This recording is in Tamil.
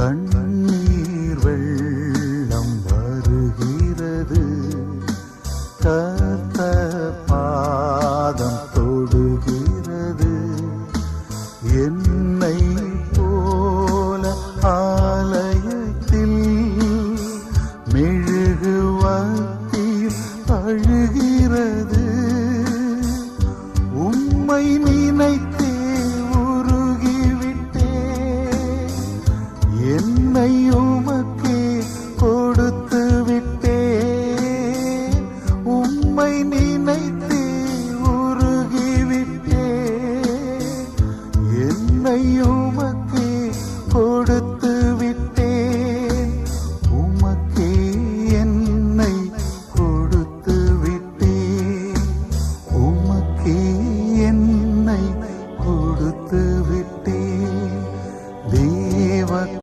கண்ணீர் வெள்ளம் வருகிறது, கர்த்தர் பாதம் தொடுகிறது. என்னை போல ஆலயத்தில் மெழுகுவர்த்தியில் அழுகிறது. உம்மை நினைத்தே உருகிவிட்டே, என்னை உமக்கு